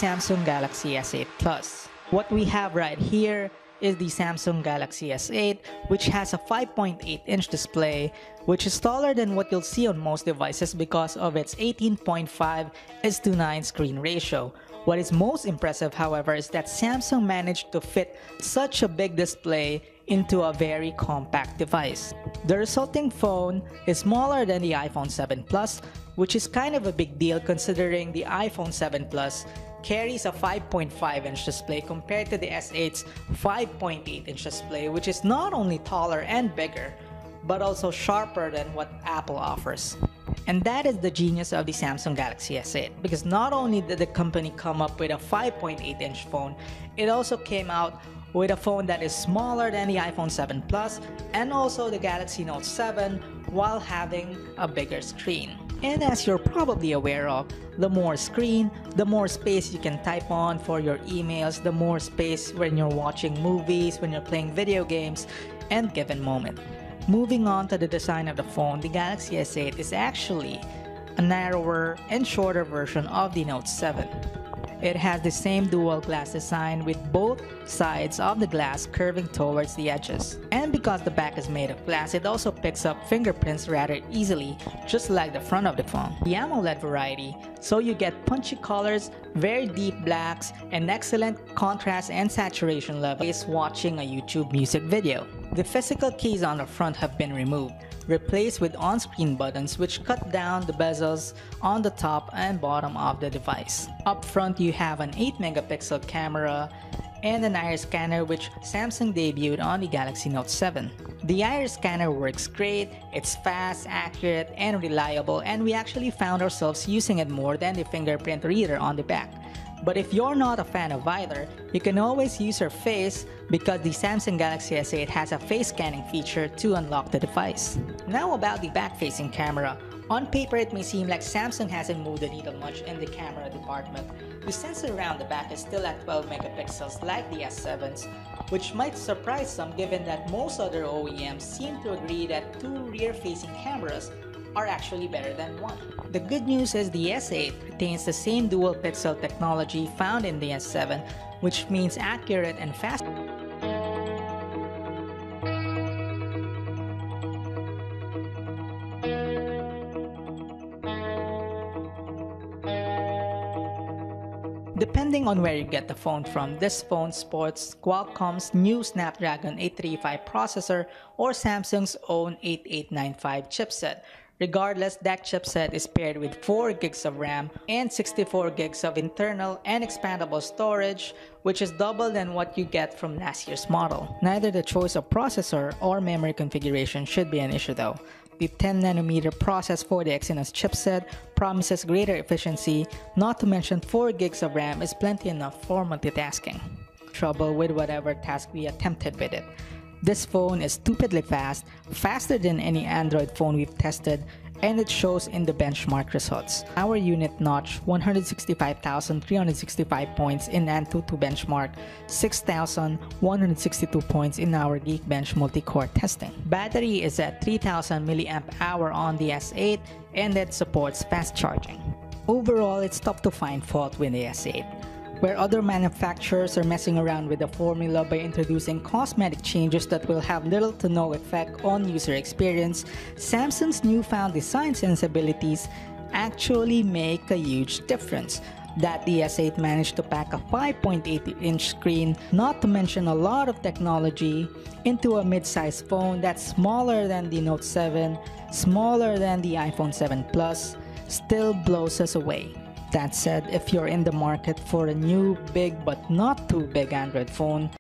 Samsung Galaxy S8 Plus. What we have right here is the Samsung Galaxy S8, which has a 5.8-inch display, which is taller than what you'll see on most devices because of its 18.5:9 screen ratio. What is most impressive, however, is that Samsung managed to fit such a big display into a very compact device. The resulting phone is smaller than the iPhone 7 Plus, which is kind of a big deal considering the iPhone 7 Plus carries a 5.5-inch display compared to the S8's 5.8-inch display, which is not only taller and bigger, but also sharper than what Apple offers. And that is the genius of the Samsung Galaxy S8, because not only did the company come up with a 5.8-inch phone, it also came out with a phone that is smaller than the iPhone 7 Plus and also the Galaxy Note 7 while having a bigger screen. And as you're probably aware of, the more screen, the more space you can type on for your emails, the more space when you're watching movies, when you're playing video games, and given moment. Moving on to the design of the phone, the Galaxy S8 is actually a narrower and shorter version of the Note 7. It has the same dual glass design with both sides of the glass curving towards the edges. And because the back is made of glass, it also picks up fingerprints rather easily, just like the front of the phone. The AMOLED variety, so you get punchy colors, very deep blacks, and excellent contrast and saturation levels watching a YouTube music video. The physical keys on the front have been removed, replaced with on-screen buttons which cut down the bezels on the top and bottom of the device. Up front, you have an 8-megapixel camera and an iris scanner which Samsung debuted on the Galaxy Note 7. The iris scanner works great, it's fast, accurate, and reliable, and we actually found ourselves using it more than the fingerprint reader on the back. But if you're not a fan of either, you can always use your face because the Samsung Galaxy S8 has a face scanning feature to unlock the device. Now about the back-facing camera. On paper, it may seem like Samsung hasn't moved the needle much in the camera department. The sensor around the back is still at 12 megapixels like the S7's, which might surprise some given that most other OEMs seem to agree that two rear-facing cameras are actually better than one. The good news is the S8 retains the same dual pixel technology found in the S7, which means accurate and fast. Depending on where you get the phone from, this phone sports Qualcomm's new Snapdragon 835 processor or Samsung's own 8895 chipset. Regardless, that chipset is paired with 4 gigs of RAM and 64 gigs of internal and expandable storage, which is double than what you get from last year's model. Neither the choice of processor or memory configuration should be an issue though. The 10nm process for the Exynos chipset promises greater efficiency, not to mention 4 gigs of RAM is plenty enough for multitasking. Trouble with whatever task we attempted with it. This phone is stupidly fast, faster than any Android phone we've tested, and it shows in the benchmark results. Our unit notched 165,365 points in Antutu benchmark, 6,162 points in our Geekbench multi-core testing. Battery is at 3,000 mAh on the S8 and it supports fast charging. Overall, it's tough to find fault with the S8. Where other manufacturers are messing around with the formula by introducing cosmetic changes that will have little to no effect on user experience, Samsung's newfound design sensibilities actually make a huge difference. That the S8 managed to pack a 5.8-inch screen, not to mention a lot of technology, into a mid-sized phone that's smaller than the Note 7, smaller than the iPhone 7 Plus, still blows us away. That said, if you're in the market for a new, big but not too big Android phone,